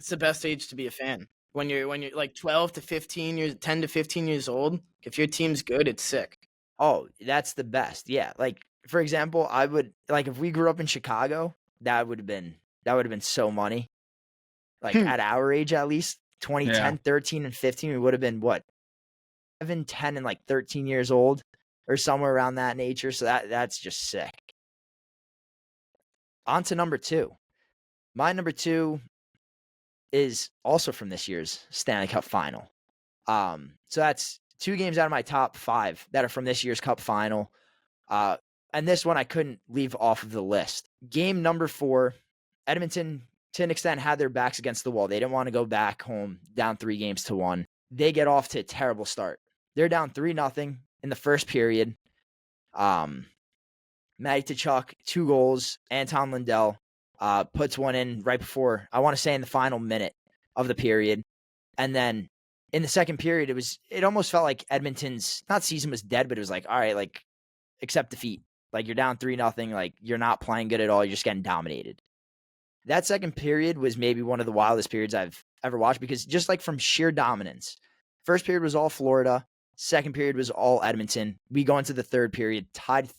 It's the best age to be a fan. When you're like 12 to 15 years, 10 to 15 years old, if your team's good, it's sick. Oh, that's the best. Yeah. Like for example, I would like if we grew up in Chicago, that would have been so money. Like Hmm. at our age at least, Yeah. 2010, 13, and 15, we would have been what? 7, 10, and like 13 years old or somewhere around that nature. So that's just sick. On to number 2. My number 2 is also from this year's Stanley Cup final. So that's 2 games out of my top 5 that are from this year's Cup final. And this one I couldn't leave off of the list. Game number 4, Edmonton to an extent had their backs against the wall. They didn't want to go back home down 3-1. They get off to a terrible start. They're down 3-0 in the first period. Matty Tkachuk, 2 goals. Anton Lindell puts one in right before, I want to say in the final minute of the period. And then in the second period, it almost felt like Edmonton's not season was dead, but it was like, all right, like accept defeat. Like you're down 3-0, like you're not playing good at all. You're just getting dominated. That second period was maybe one of the wildest periods I've ever watched because just like from sheer dominance. First period was all Florida. Second period was all Edmonton. We go into the third period, tied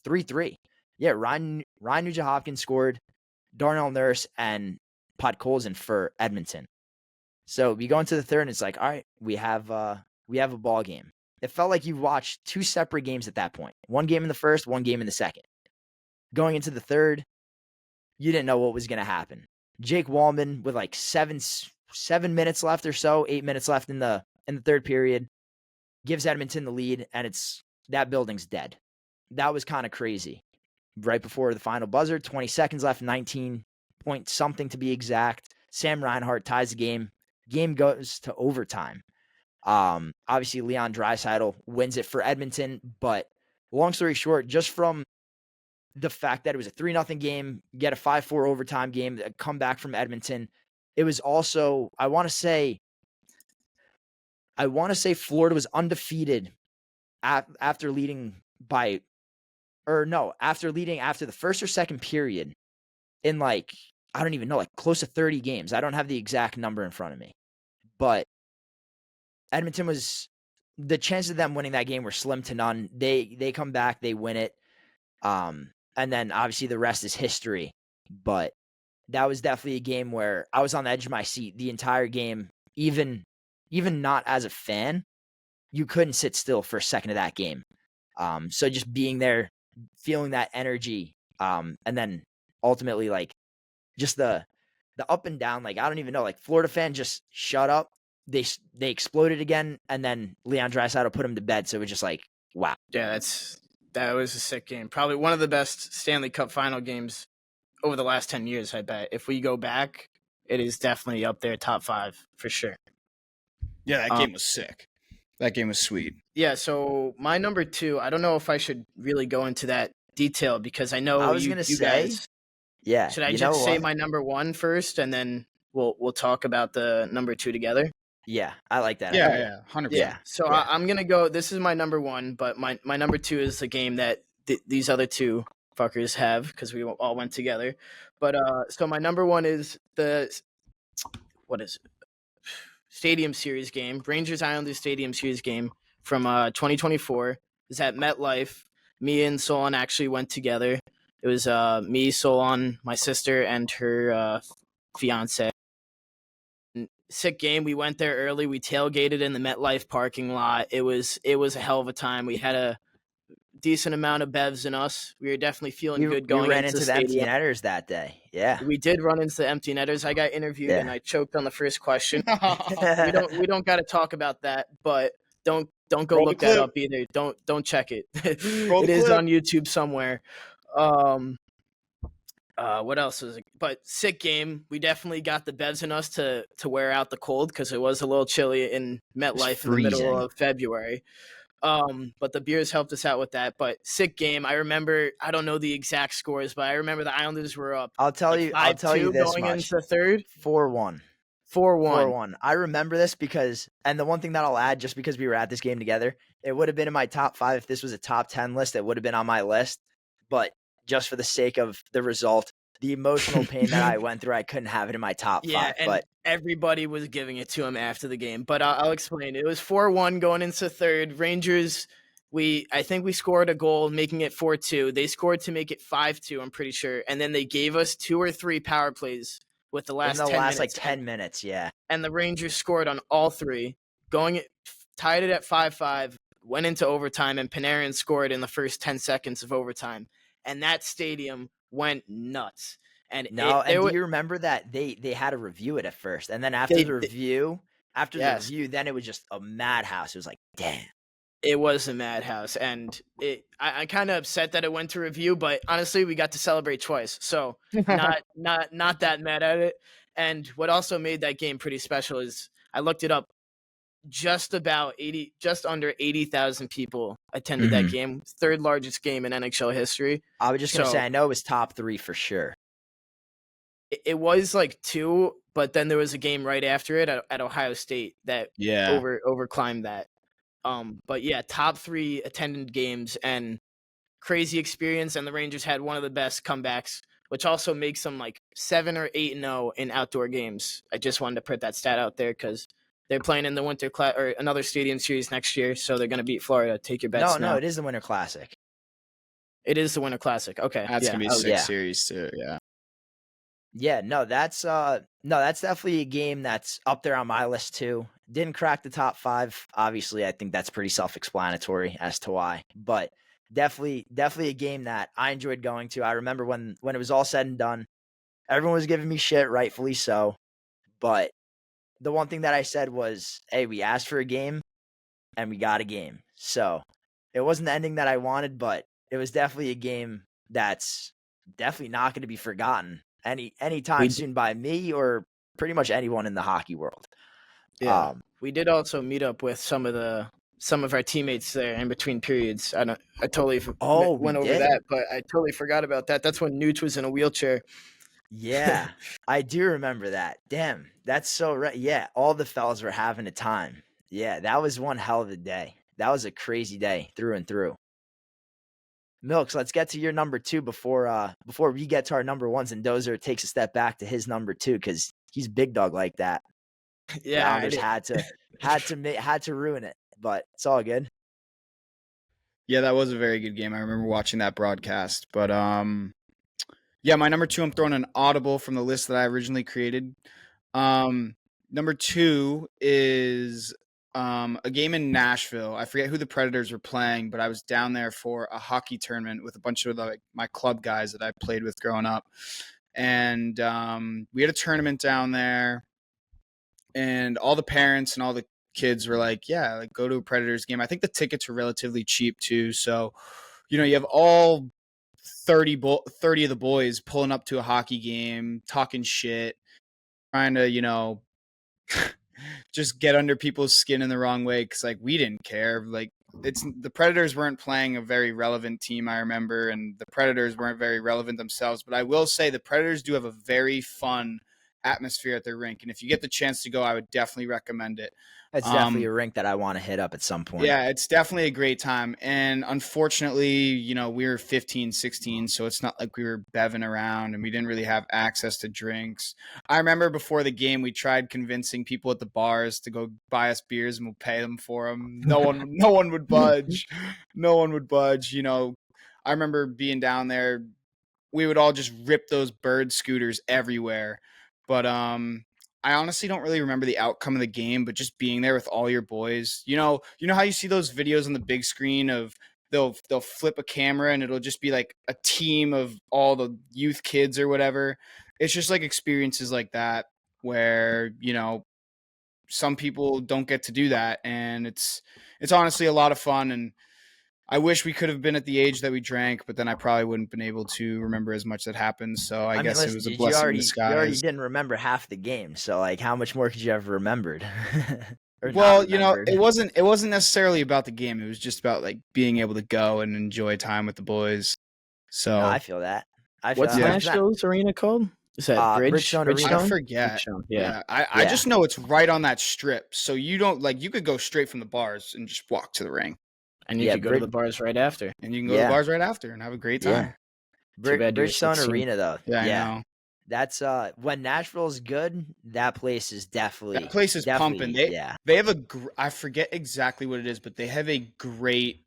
3-3. Yeah, Ryan Nugent-Hopkins scored, Darnell Nurse and Podkolzin for Edmonton. So we go into the third, and it's like, all right, we have a ball game. It felt like you watched 2 separate games at that point. One game in the first, one game in the second. Going into the third, you didn't know what was going to happen. Jake Wallman with like 7 minutes left or so, 8 minutes left in the third period, gives Edmonton the lead, and that building's dead. That was kind of crazy. Right before the final buzzer, 20 seconds left, 19 point something to be exact. Sam Reinhart ties the game. Game goes to overtime. Obviously, Leon Draisaitl wins it for Edmonton, but long story short, just from the fact that it was a 3-0 game, get a 5-4 overtime game, a comeback from Edmonton, it was also, I want to say Florida was undefeated after leading after the first or second period in like, I don't even know, like close to 30 games. I don't have the exact number in front of me, but Edmonton the chances of them winning that game were slim to none. They come back, they win it. And then obviously the rest is history. But that was definitely a game where I was on the edge of my seat the entire game, even not as a fan. You couldn't sit still for a second of that game. So just being there, feeling that energy, and then ultimately like just the up and down, like I don't even know, like Florida fan just shut up. They exploded again, and then Leon Draisaitl put him to bed. So it was just like, wow. Yeah, that was a sick game. Probably one of the best Stanley Cup final games over the last 10 years, I bet. If we go back, it is definitely up there, top 5 for sure. Yeah, that game was sick. That game was sweet. Yeah, so my number 2, I don't know if I should really go into that detail because I know I was you gonna say, guys. yeah. Should I You know just say what? my number 1 first, and then we'll talk about the number 2 together? Yeah, I like that Yeah, idea. yeah, 100%. Yeah. So Yeah. I'm gonna go. This is my number 1, but my number 2 is the game that these other 2 fuckers have because we all went together. But so my number 1 is what is it? Stadium Series game, Rangers Islanders Stadium Series game from 2024. Is at MetLife. Me and Solon actually went together. It was me, Solon, my sister, and her fiance. Sick game. We went there early. We tailgated in the MetLife parking lot. It was a hell of a time. We had a decent amount of bevs in us. We were definitely feeling good We going ran into the into the empty stadium. netters that day. Yeah. We did run into the empty netters. I got interviewed and Yeah. I choked on the first question. We don't got to talk about that, but don't go Roll the look that clip. up either. Don't check it. Roll the It is clip. on YouTube somewhere. Um, what else was it? But sick game. We definitely got the bevs in us to wear out the cold because it was a little chilly in It was MetLife in the middle freezing. of February. But the beers helped us out with that. But sick game. I remember. I don't know the exact scores, but I remember the Islanders were up I'll tell like you 5-2 this going much. into third. 4-1. 4-1. 4-1. I remember this because, and the one thing that I'll add, just because we were at this game together, it would have been in my top 5 if this was a top 10 list. It would have been on my list, but just for the sake of the result, the emotional pain that I went through, I couldn't have it in my top Yeah, 5. and But everybody was giving it to him after the game. But I'll explain. It was 4-1 going into third. Rangers. I think we scored a goal, making it 4-2. They scored to make it 5-2. I'm pretty sure, and then they gave us 2 or 3 power plays with the in last the 10 last like minutes. 10 minutes, yeah. And the Rangers scored on all 3, tied it at 5-5, went into overtime, and Panarin scored in the first 10 seconds of overtime. And that stadium went nuts. And No, and do was you remember that they had to review it at first, and then they, after the yes, review, then it was just a madhouse. It was like, damn. it was a madhouse, and I kind of upset that it went to review, but honestly, we got to celebrate twice, so not that mad at it. And what also made that game pretty special is I looked it up. Just under 80,000 people attended that game. Third largest game in NHL history. I was just gonna say, So I know it was top 3 for sure. it was like 2, but then there was a game right after it at Ohio State that Yeah. overclimbed that. But yeah, top 3 attended games and crazy experience. And the Rangers had one of the best comebacks, which also makes them like 7 or 8-0 in outdoor games. I just wanted to put that stat out there because they're playing in the Winter Class or another Stadium Series next year, so they're going to beat Florida. Take your bets now. No, it is the Winter Classic. It is the Winter Classic. Okay, That's gonna be a Oh, sick yeah. series too. Yeah. Yeah, no, that's definitely a game that's up there on my list too. Didn't crack the top 5. Obviously, I think that's pretty self-explanatory as to why. But definitely a game that I enjoyed going to. I remember when it was all said and done, everyone was giving me shit, rightfully so. But the one thing that I said was, "Hey, we asked for a game and we got a game." So, it wasn't the ending that I wanted, but it was definitely a game that's definitely not going to be forgotten anytime we soon by me or pretty much anyone in the hockey world. yeah we did also meet up with some of our teammates there in between periods. I totally Oh, we went over did? that, but I totally forgot about that. That's when Nooch was in a wheelchair. Yeah, I do remember that. Damn, that's so right. Yeah, all the fellas were having a time. Yeah, that was one hell of a day. That was a crazy day through and through. Milks, let's get to your number 2 before we get to our number 1s and Dozer takes a step back to his number 2 because he's big dog like that. The Yeah, I Islanders did. had to ruin it, but it's all good. Yeah, that was a very good game. I remember watching that broadcast. But yeah, my number 2, I'm throwing an audible from the list that I originally created. Number 2 is a game in Nashville. I forget who the Predators were playing, but I was down there for a hockey tournament with a bunch of like my club guys that I played with growing up. And we had a tournament down there, and all the parents and all the kids were like, yeah, like go to a Predators game. I think the tickets were relatively cheap too. So, you have all 30 of the boys pulling up to a hockey game, talking shit, trying to, just get under people's skin in the wrong way. Cause like we didn't care. Like the Predators weren't playing a very relevant team, I remember, and the Predators weren't very relevant themselves. But I will say the Predators do have a very fun atmosphere at their rink. And if you get the chance to go, I would definitely recommend it. It's definitely a rink that I want to hit up at some point. Yeah, it's definitely a great time. And unfortunately, we were 15, 16, so it's not like we were bevving around and we didn't really have access to drinks. I remember before the game, we tried convincing people at the bars to go buy us beers and we'll pay them for them. No one would budge. No one would budge. I remember being down there. We would all just rip those bird scooters everywhere. But I honestly don't really remember the outcome of the game, but just being there with all your boys. You know how you see those videos on the big screen of they'll flip a camera and it'll just be like a team of all the youth kids or whatever. It's just like experiences like that where, some people don't get to do that, and it's honestly a lot of fun. And I wish we could have been at the age that we drank, but then I probably wouldn't been able to remember as much that happened. So I I mean, guess it listen, was a did you blessing in already disguise. didn't remember half the game, so like how much more could you have remembered or not Well, remembered? it wasn't necessarily about the game. It was just about like being able to go and enjoy time with the boys. No, So I feel that. I feel What's that yeah, 100%. Nashville's arena called? Is that Bridgestone I Arena. Bridgestone? forget. Bridgestone. Yeah. Yeah, I Yeah. just know it's right on that strip, so you don't like you could go straight from the bars and just walk to the ring, And you Yeah, could go to the bars right after. and you can go to the Yeah. bars right after and have a great Yeah. time. Too bad you're Bridgestone 16. Arena though. Yeah, I Yeah. know. That's when Nashville's good, that place is That place is pumping. definitely They yeah. they have I forget exactly what it is, but they have a great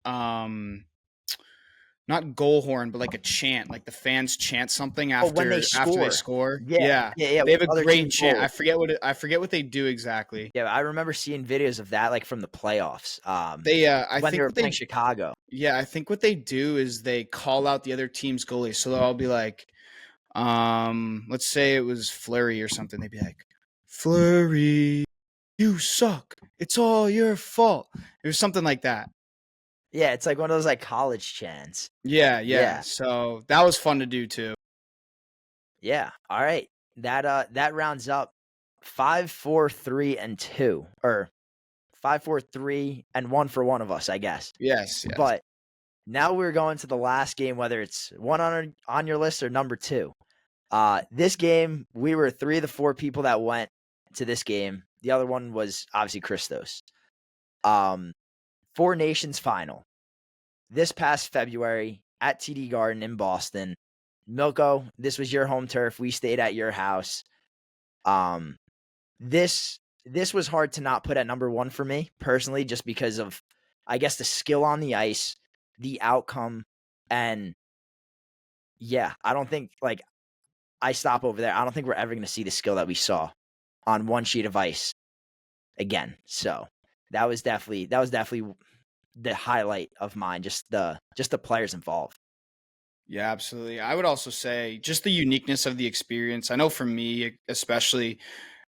not goal horn, but like a chant, like the fans chant something Oh, when they after they score. score. Yeah. Yeah. Yeah, They when have a other great teams chant. goal. I forget what they do exactly. Yeah, I remember seeing videos of that like from the playoffs. They I When they think were what they playing Chicago. yeah, I think what they do is they call out the other team's goalie. So they'll all be like, let's say it was Flurry or something. They'd be like, Flurry, you suck. It's all your fault. It was something like that. Yeah, it's like one of those like college chants. Yeah. Yeah. So that was fun to do too. Yeah. All right. That rounds up 5, 4, 3, and 2. Or 5, 4, 3, and 1 for one of us, I guess. Yes. But now we're going to the last game, whether it's one on your list or number 2. This game, we were 3 of the 4 people that went to this game. The other one was obviously Christos. Four Nations final. This past February at TD Garden in Boston. Milko, this was your home turf. We stayed at your house. This was hard to not put at number 1 for me personally, just because of, I guess, the skill on the ice, the outcome, and yeah, I don't think like I stop over there. I don't think we're ever going to see the skill that we saw on one sheet of ice again. So that was definitely the highlight of mine. Just the players involved. Yeah, absolutely. I would also say just the uniqueness of the experience. I know for me, especially,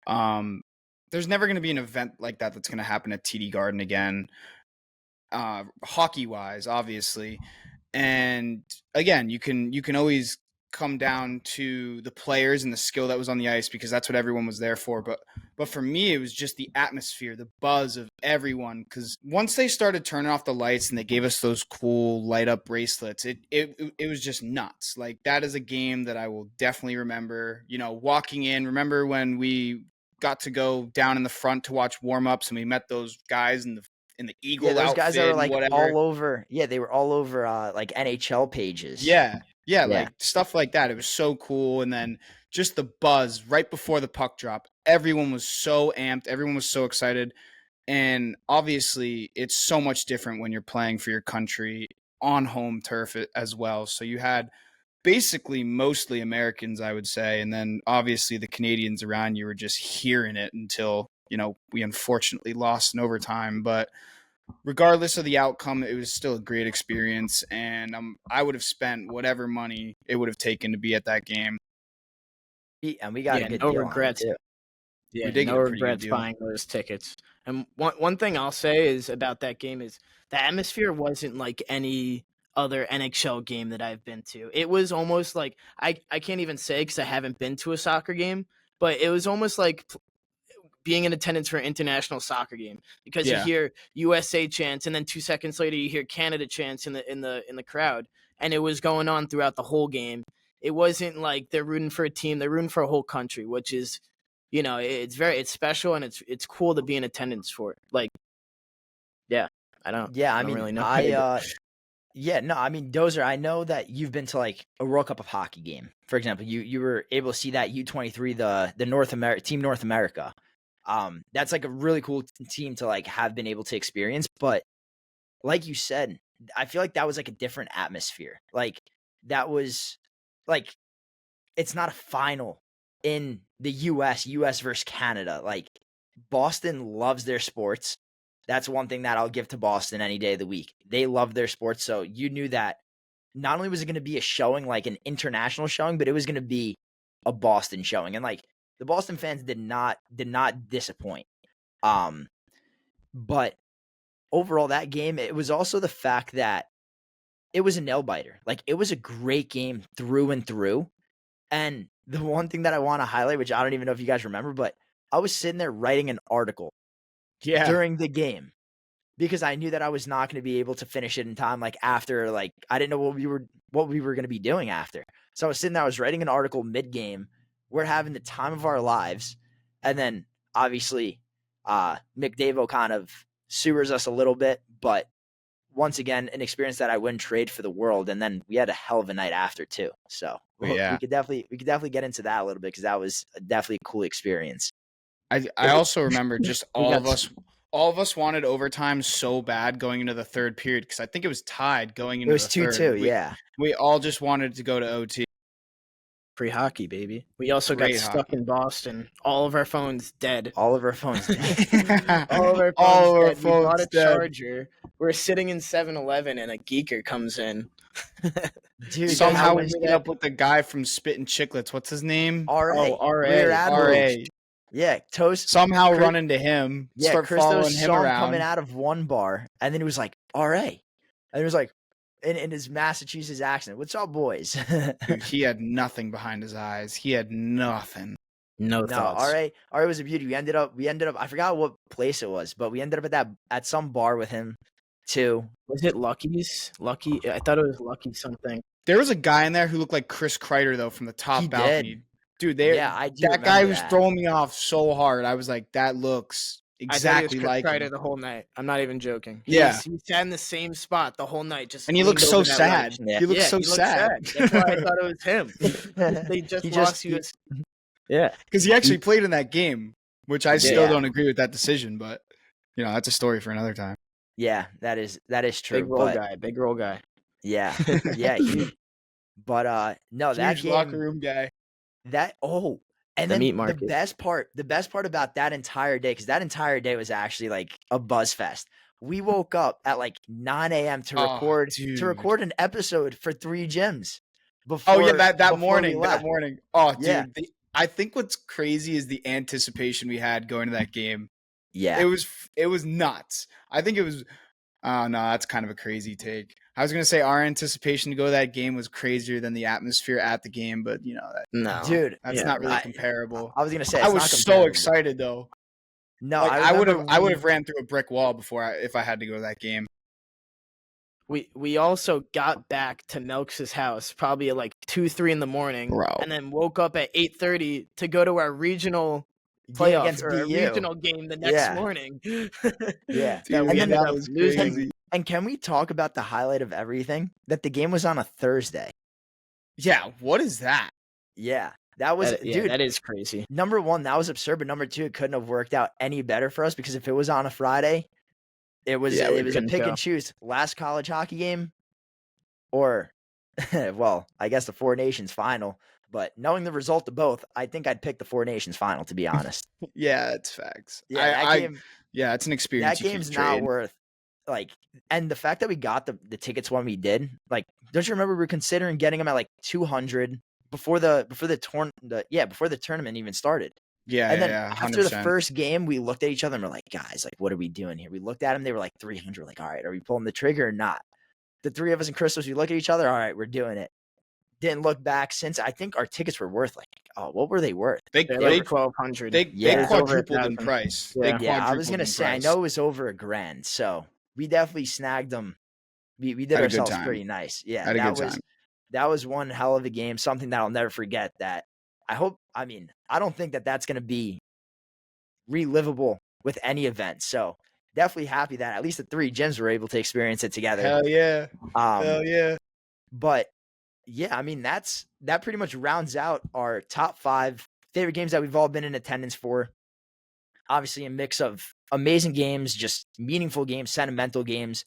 there's never going to be an event like that that's going to happen at TD Garden again, hockey wise, obviously. And again, you can always come down to the players and the skill that was on the ice because that's what everyone was there for. But for me, it was just the atmosphere, the buzz of everyone. Because once they started turning off the lights and they gave us those cool light up bracelets, it was just nuts. Like that is a game that I will definitely remember. Walking in. Remember when we got to go down in the front to watch warm ups and we met those guys in the Yeah, eagle those guys that were outfit and like whatever. all over. Yeah, they were all over like NHL pages. Yeah. Yeah, Yeah. like stuff like that. It was so cool. And then just the buzz right before the puck drop. Everyone was so amped. Everyone was so excited. And obviously, it's so much different when you're playing for your country on home turf as well. So you had basically mostly Americans, I would say. And then obviously the Canadians around you were just hearing it until, we unfortunately lost in overtime. But regardless of the outcome, it was still a great experience, and I would have spent whatever money it would have taken to be at that game. And we got a Yeah, good no deal on it regrets. too. Yeah, We did no get a pretty good regrets deal. buying those tickets. And one thing I'll say is about that game is the atmosphere wasn't like any other NHL game that I've been to. It was almost like I can't even say because I haven't been to a soccer game, but it was almost like being in attendance for an international soccer game because you Yeah. hear USA chants and then 2 seconds later you hear Canada chants in the crowd, and it was going on throughout the whole game. It wasn't like they're rooting for a team; they're rooting for a whole country, which is, it's special and it's cool to be in attendance for it. Like, yeah, Yeah, I I don't mean, really know. How to do. yeah, no, I mean, Dozer, I know that you've been to like a World Cup of Hockey game. For example, you were able to see that U23, the North America. That's like a really cool team to like have been able to experience. But like you said, I feel like that was like a different atmosphere. Like that was like it's not a final in the US versus Canada. Like Boston loves their sports. That's one thing that I'll give to Boston any day of the week. They love their sports, so you knew that not only was it going to be a showing, like an international showing, but it was going to be a Boston showing, and like the Boston fans did not disappoint. But overall, that game, it was also the fact that it was a nail biter. Like it was a great game through and through. And the one thing that I want to highlight, which I don't even know if you guys remember, but I was sitting there writing an article Yeah. during the game because I knew that I was not going to be able to finish it in time. Like after, like I didn't know what we were going to be doing after. So I was sitting there, I was writing an article mid game. We're having the time of our lives, and then obviously, McDavo kind of sewers us a little bit, but once again, an experience that I wouldn't trade for the world. And then we had a hell of a night after too. So Yeah. we could definitely get into that a little bit because that was definitely a cool experience. I also remember just We all got of us wanted overtime so bad going into the third period because I think it was tied going It into was the third. 2-2, yeah. We all just wanted to go to OT. free hockey, baby. We also got Great stuck in Boston. All of our phones dead. All of our phones dead. All of our phones All of our dead. We bought phones a dead. charger. We're sitting in 7-Eleven and a geeker comes in. Dude, Somehow we remember meet that? up with the guy from Spittin' Chicklets. What's his name? RA. Oh, RA. Rear Admiral. RA. Yeah, Toast. Somehow Chris- run into him, Yeah, start Christos following him saw him around. coming out of one bar, and then he was like, RA. And he was like, in his Massachusetts accent, what's up, boys? Dude, he had nothing behind his eyes. He had nothing. No No, thoughts. RA was a beauty. We ended up, I forgot what place it was, but we ended up at some bar with him too. Was it Lucky's? Lucky? I thought it was Lucky something. There was a guy in there who looked like Chris Kreider though from the top He balcony. did. Dude, Yeah, I do that guy remember was that. throwing me off so hard. I was like, that looks exactly I thought like he was Chris Kreider him. the whole night. I'm not even joking. Yeah. He sat in the same spot the whole night. Just And he leaned looks so over that sad. ledge. He looks Yeah, so he looked sad. That's why I thought it was him. They just He lost. just- Was, yeah. Because he actually played in that game, which I still Yeah. don't agree with that decision, but that's a story for another time. Yeah, that is true. Big role but guy. Big role guy. yeah, yeah, huge. But no, that Huge game, locker room guy. and The then meat the market. best part about that entire day, because that entire day was actually like a buzz fest. We woke up at like 9 a.m. to Oh, record dude. an episode for 3 gyms. Before, Oh yeah, that before we morning. That left. morning. Oh, dude. Yeah. I think what's crazy is the anticipation we had going to that game. Yeah, It was nuts. I think it was. Oh no, that's kind of a crazy take. I was gonna say our anticipation to go to that game was crazier than the atmosphere at the game, but No. dude, that's Yeah, not really I- comparable. I was gonna say I it's was not so comparable. excited though. No, Like, I would remember have ran through a brick wall if I had to go to that game. We also got back to Nelks' house probably at like 2-3 in the morning, Bro. and then woke up at 8:30 to go to our regional game playoff against or a BU. regional game the next Yeah. morning. Yeah. that Dude, we and ended that up was losing. crazy. And can we talk about the highlight of everything? That the game was on a Thursday. Yeah, what is that? Yeah, that was dude. that is crazy. Number one, that was absurd. But number two, it couldn't have worked out any better for us because if it was on a Friday, it was Yeah, we it was a couldn't pick go. and choose. Last college hockey game, or well, I guess the Four Nations final. But knowing the result of both, I think I'd pick the Four Nations final. To be honest, Yeah, it's facts. yeah, that game. Yeah, it's an experience. That you can't game's not trade. worth like, and the fact that we got the tickets when we did, like, don't you remember we were considering getting them at like 200 before the tournament even started? Yeah, And then yeah, after the 100%. first game, we looked at each other and we're like, guys, like, what are we doing here? We looked at them, they were like 300. Like, all right, are we pulling the trigger or not? The three of us and Christos, we look at each other. All right, we're doing it. Didn't look back since. I think our tickets were worth like, oh, what were they worth? They They're they like 1,200. they Yeah. It's over quadrupled in 1,000. price. Yeah. They Yeah, I was quadrupled gonna in say, I price. know it was over $1,000, so we definitely snagged them. We did Had a good ourselves time. pretty nice. Yeah, Had a good time. that was one hell of a game. Something that I'll never forget. That I hope. I mean, I don't think that that's gonna be relivable with any event. So definitely happy that at least the 3 gyms were able to experience it together. Hell yeah. Hell yeah. But yeah, I mean that pretty much rounds out our top 5 favorite games that we've all been in attendance for. Obviously, a mix of amazing games, just meaningful games, sentimental games.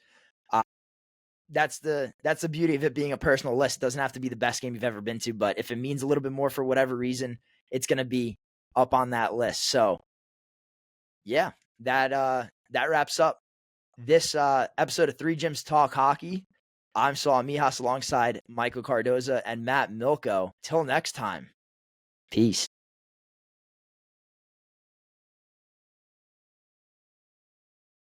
That's the beauty of it being a personal list. It doesn't have to be the best game you've ever been to, but if it means a little bit more for whatever reason, it's going to be up on that list. So, yeah, that wraps up this episode of Three Gyms Talk Hockey. I'm Saul Mijas alongside Michael Cardoza and Matt Milko. Till next time, peace.